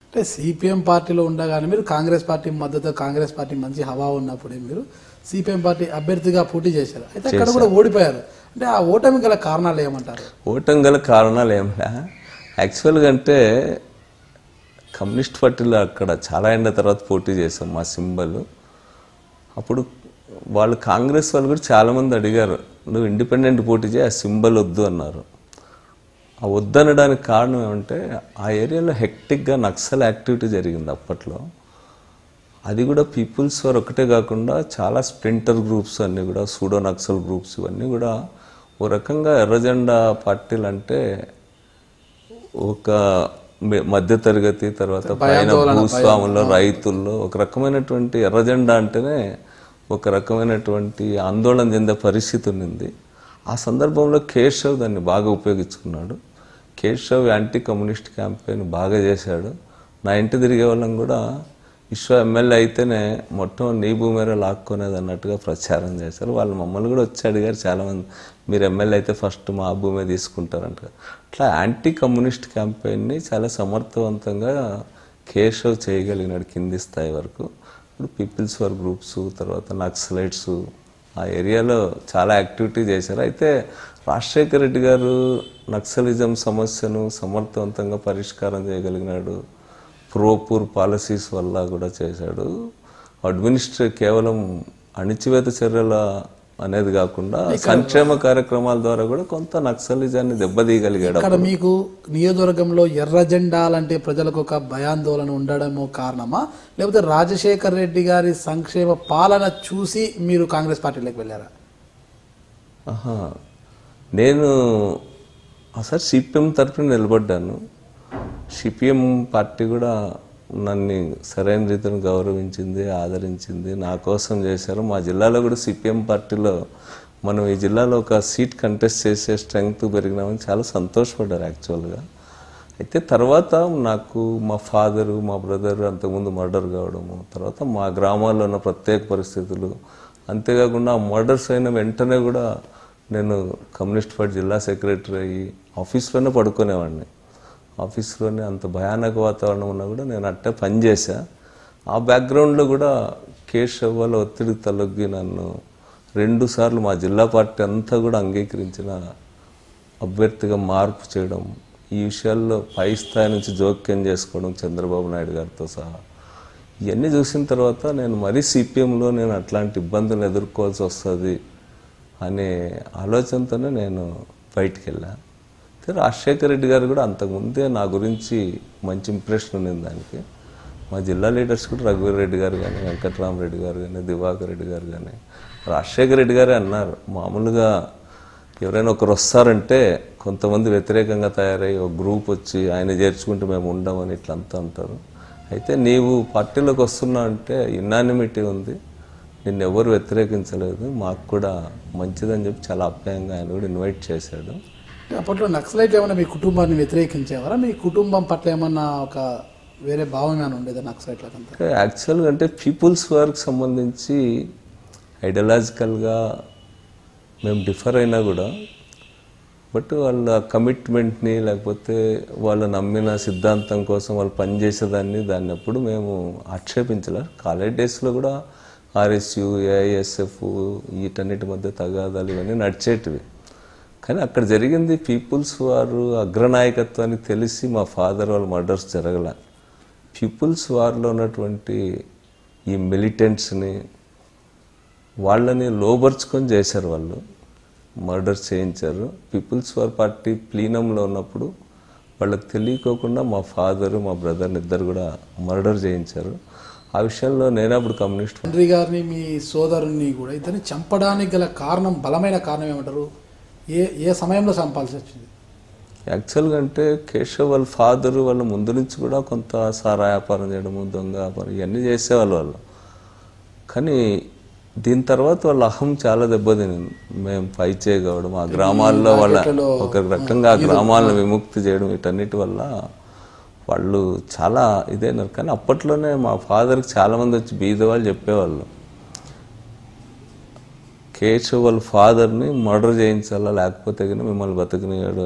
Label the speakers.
Speaker 1: అంటే సిపిఎం పార్టీలో ఉండగానే మీరు కాంగ్రెస్ పార్టీ మద్దతు, కాంగ్రెస్ పార్టీ మంచి హవా ఉన్నప్పుడే మీరు సిపిఎం పార్టీ అభ్యర్థిగా పోటీ చేశారు. అయితే అక్కడ కూడా ఓడిపోయారు. అంటే ఆ ఓటమి గల కారణాలు ఏమంటారు?
Speaker 2: ఓటమి గల కారణాలు ఏమన్నా, యాక్చువల్గా అంటే కమ్యూనిస్ట్ పార్టీలో అక్కడ చాలా ఏళ్ళ తర్వాత పోటీ చేసాం. మా సింబల్ అప్పుడు వాళ్ళు కాంగ్రెస్ వాళ్ళు కూడా చాలామంది అడిగారు, నువ్వు ఇండిపెండెంట్ పోటీ చేయి, ఆ సింబల్ వద్దు అన్నారు. ఆ వద్దనడానికి కారణం ఏమంటే ఆ ఏరియాలో హెక్టిక్గా నక్సల్ యాక్టివిటీ జరిగింది అప్పట్లో. అది కూడా పీపుల్స్ వారు ఒకటే కాకుండా చాలా స్ప్లింటర్ గ్రూప్స్ అన్నీ కూడా, సూడో నక్సల్ గ్రూప్స్ ఇవన్నీ కూడా ఓ రకంగా ఎర్రజెండా పార్టీలు అంటే ఒక మధ్యతరగతి తర్వాత పైన భూస్వాముల్లో రైతుల్లో ఒక రకమైనటువంటి ఎర్రజెండా అంటేనే ఒక రకమైనటువంటి ఆందోళన చెందే పరిస్థితి ఉన్నింది. ఆ సందర్భంలో కేశవ్ దాన్ని బాగా ఉపయోగించుకున్నాడు. కేశవ్ యాంటీ కమ్యూనిస్ట్ క్యాంపెయిన్ బాగా చేశాడు. నా ఇంటి తిరిగే వాళ్ళం కూడా విశ్వ ఎమ్మెల్యే అయితేనే మొత్తం నీ భూమిలో లాక్కునేది అన్నట్టుగా ప్రచారం చేశారు. వాళ్ళు మమ్మల్ని కూడా వచ్చి అడిగారు చాలామంది, మీరు ఎమ్మెల్యే అయితే ఫస్ట్ మా భూమే తీసుకుంటారంట. అట్లా యాంటీ కమ్యూనిస్ట్ క్యాంపెయిన్ని చాలా సమర్థవంతంగా కేశవ్ చేయగలిగినాడు కింది స్థాయి వరకు. ఇప్పుడు పీపుల్స్ వార్ గ్రూప్స్ తర్వాత నక్సలైట్స్ ఆ ఏరియాలో చాలా యాక్టివిటీ చేశారు. అయితే రాజశేఖర రెడ్డి గారు నక్సలిజం సమస్యను సమర్థవంతంగా పరిష్కారం చేయగలిగినాడు. ప్రోపూర్ పాలసీస్ వల్ల కూడా చేశాడు. కేవలం అణిచివేత చర్యల అనేది కాకుండా సంక్షేమ కార్యక్రమాల ద్వారా కూడా కొంత నక్సలిజాన్ని దెబ్బతీయగలిగాడు.
Speaker 1: ఇక్కడ మీకు నియోజకవర్గంలో ఎర్ర జెండాలంటే ప్రజలకు ఒక భయాందోళన ఉండడమో కారణమా, లేకపోతే రాజశేఖర్ రెడ్డి గారి సంక్షేమ పాలన చూసి మీరు కాంగ్రెస్ పార్టీలోకి వెళ్ళారా?
Speaker 2: నేను అసలు సిపిఎం తరఫున నిలబడ్డాను. సిపిఎం పార్టీ కూడా నన్ను సరైన రీతిని గౌరవించింది, ఆదరించింది, నా కోసం చేశారు. మా జిల్లాలో కూడా సిపిఎం పార్టీలో మనం ఈ జిల్లాలో ఒక సీట్ కంటెస్ట్ చేసే స్ట్రెంగ్త్ పెరిగినామని చాలా సంతోషపడ్డారు యాక్చువల్గా. అయితే తర్వాత నాకు మా ఫాదరు మా బ్రదర్ అంతకుముందు మర్డర్ కావడము, తర్వాత మా గ్రామాల్లో ఉన్న ప్రత్యేక పరిస్థితులు, అంతేకాకుండా ఆ మర్డర్స్ అయిన వెంటనే కూడా నేను కమ్యూనిస్ట్ పార్టీ జిల్లా సెక్రటరీ అయ్యి ఆఫీస్లోనే పడుకునేవాడిని. ఆఫీస్లోనే అంత భయానక వాతావరణం ఉన్నా కూడా నేను అట్టే పనిచేసా. ఆ బ్యాక్గ్రౌండ్లో కూడా కేశవ్ వాళ్ళ ఒత్తిడి తలొగ్గి నన్ను 2 సార్లు మా జిల్లా పార్టీ అంతా కూడా అంగీకరించిన అభ్యర్థిగా మార్పు చేయడం, ఈ విషయాల్లో పై స్థాయి నుంచి జోక్యం చేసుకోవడం చంద్రబాబు నాయుడు గారితో సహా, ఇవన్నీ చూసిన తర్వాత నేను మరీ సిపిఎంలో నేను అట్లాంటి ఇబ్బందులు ఎదుర్కోవాల్సి వస్తుంది అనే ఆలోచనతోనే నేను బయటికి వెళ్ళాను. రాజశేఖర రెడ్డి గారు కూడా అంతకుముందే నా గురించి మంచి ఇంప్రెషన్ ఉంది దానికి. మా జిల్లా లీడర్స్ కూడా రఘువీర్ రెడ్డి గారు కానీ, వెంకటరామరెడ్డి గారు కానీ, దివాకర్ రెడ్డి గారు కానీ, రాజశేఖర రెడ్డి గారే అన్నారు, మామూలుగా ఎవరైనా ఒకరు వస్తారంటే కొంతమంది వ్యతిరేకంగా తయారయ్యి ఒక గ్రూప్ వచ్చి ఆయన చేర్చుకుంటే మేము ఉండమని ఇట్లంతా అంటారు. అయితే నీవు పార్టీలోకి వస్తున్నా అంటే యునానిమిటీ ఉంది, నిన్ను ఎవరు వ్యతిరేకించలేదు, మాకు కూడా మంచిదని చెప్పి చాలా ఆప్యాయంగా ఆయన కూడా ఇన్వైట్ చేశాడు.
Speaker 1: అప్పట్లో నక్సలైట్ ఏమన్నా మీ కుటుంబాన్ని వ్యతిరేకించేవారా? మీ కుటుంబం పట్ల ఏమన్నా ఒక వేరే భావం ఏమైనా ఉండేదా నక్సలైట్లకంతా?
Speaker 2: యాక్చువల్గా అంటే పీపుల్స్ వార్కి సంబంధించి ఐడియాలజికల్గా మేము డిఫర్ అయినా కూడా, బట్ వాళ్ళ కమిట్మెంట్ని లేకపోతే వాళ్ళు నమ్మిన సిద్ధాంతం కోసం వాళ్ళు పనిచేసేదాన్ని దాన్ని ఎప్పుడు మేము ఆక్షేపించలేదు. కాలేజ్ డేస్లో కూడా ఆర్ఎస్యు, ఏఐఎస్ఎఫ్ వీటన్నిటి మధ్య తగాదాలు ఇవన్నీ నడిచేటివి. కానీ అక్కడ జరిగింది పీపుల్స్ వారు అగ్రనాయకత్వాన్ని తెలిసి మా ఫాదర్ వాళ్ళ మర్డర్స్ జరగల. పీపుల్స్ వార్లో ఉన్నటువంటి ఈ మిలిటెంట్స్ని వాళ్ళని లోబర్చుకొని చేశారు, వాళ్ళు మర్డర్స్ చేయించారు. పీపుల్స్ వార్ పార్టీ ప్లీనంలో ఉన్నప్పుడు వాళ్ళకి తెలియకోకుండా మా ఫాదరు మా బ్రదర్ని ఇద్దరు కూడా మర్డర్ చేయించారు. ఆ విషయంలో నేను అప్పుడు కమ్యూనిస్ట్
Speaker 1: తండ్రి గారిని మీ సోదరుని కూడా ఇద్దరిని చంపడానికి గల కారణం, బలమైన కారణం ఏమంటారు? ఏ సమయంలో చంపాల్సి వచ్చింది?
Speaker 2: యాక్చువల్గా అంటే కేశవ్ వాళ్ళ ఫాదరు వాళ్ళ ముందు నుంచి కూడా కొంత సారా వ్యాపారం చేయడము, దొంగ వ్యాపారం ఇవన్నీ చేసేవాళ్ళు వాళ్ళు. కానీ దీని తర్వాత వాళ్ళ అహం చాలా దెబ్బతినింది. మేము పై చేయగవడం, ఆ గ్రామాల్లో వాళ్ళ ఒక రకంగా ఆ గ్రామాలను విముక్తి చేయడం, వీటన్నిటి వల్ల వాళ్ళు చాలా ఇదైనారు. కానీ అప్పట్లోనే మా ఫాదర్కి చాలామంది వచ్చి బీద వాళ్ళు చెప్పేవాళ్ళు, కేశవ్ వాళ్ళ ఫాదర్ని మర్డర్ చేయించాలా, లేకపోతే కానీ మిమ్మల్ని బతకనియాడు